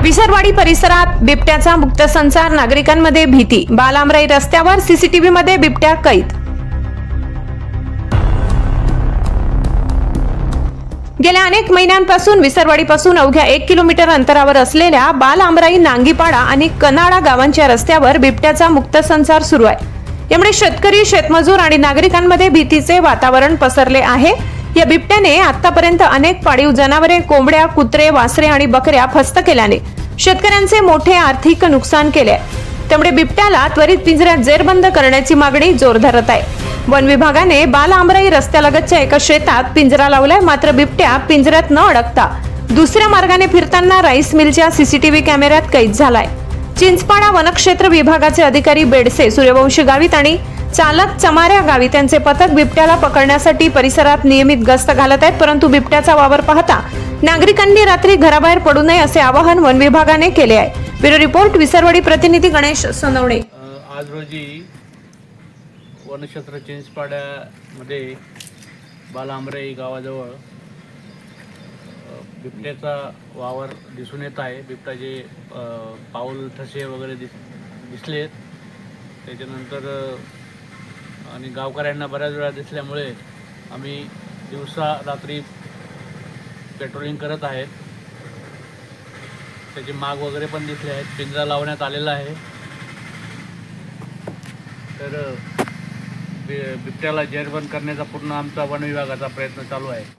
विसरवाडी परिसरात बिबट्याचा मुक्त संचार, नागरिकांमध्ये भीती। बालांबराई रस्त्यावर सीसीटीव्ही मध्ये बिबट्या कैद। गेल्या अनेक महिन्यांपासून विसरवाडीपासून अवघ्या 1 किलोमीटर अंतरावर असलेल्या बालांबराई, नांगीपाडा आणि कनाडा गावांच्या रस्त्यावर बिबट्याचा मुक्त संचार सुरू आहे। यामुळे शेतकरी, शेतमजूर आणि नागरिकांमध्ये भीतीचे वातावरण पसरले आहे। या बिबट्याने आतापर्यंत अनेक पाळीव जनावरे, कोंबड्या, कुत्रे, वासरे आणि बकऱ्या फस्त केल्याने शेतकऱ्यांचे मोठे आर्थिक नुकसान केले आहे। त्यामुळे बिबट्याला त्वरित पिंजऱ्यात जेरबंद करण्याची मागणी जोर धरत आहे। वन विभागाने बालांबराई रस्त्यालगतच्या एका शेतात पिंजरा लावलाय, मात्र बिबट्या पिंजऱ्यात न अडकता दुसऱ्या मार्गाने फिरताना राईस मिलच्या सीसीटीव्ही कॅमेऱ्यात कैद झालाय। चिंचपाडा वनक्षेत्र विभागाचे अधिकारी बेडसे, सूर्यवंशी गावित आणि चालक चमाऱ्या गावी त्यांचे पथक बिबट्याला पकडण्यासाठी परिसरात नियमित गस्त घालत आहेत, परंतु बिबट्याचा वावर पाहता नागरिकांनी रात्री घराबाहेर पडू नये असे आवाहन वन विभागाने केले आहे। ब्युरो रिपोर्ट, विसरवाडी प्रतिनिधी गणेश सोनवणे। आज रोजी वनक्षेत्र चिंचपाड्यामध्ये बालांबराई गावाजवळ बिबट्याचा वावर दिसून येत आहे। बिबट्याचे पाऊल ठसे वगैरे दिसलेत। त्याच्यानंतर आणि गावकऱ्यांना बऱ्याच वेळा दिसल्यामुळे आम्ही दिवसा रात्री पेट्रोलिंग करत आहेत। त्याचे माग वगैरे पण दिसले आहेत। पिंजरा लावण्यात आलेला आहे। तर बिबट्याला जेरबंद करण्याचा पूर्ण आमचा वन विभागाचा प्रयत्न चालू आहे।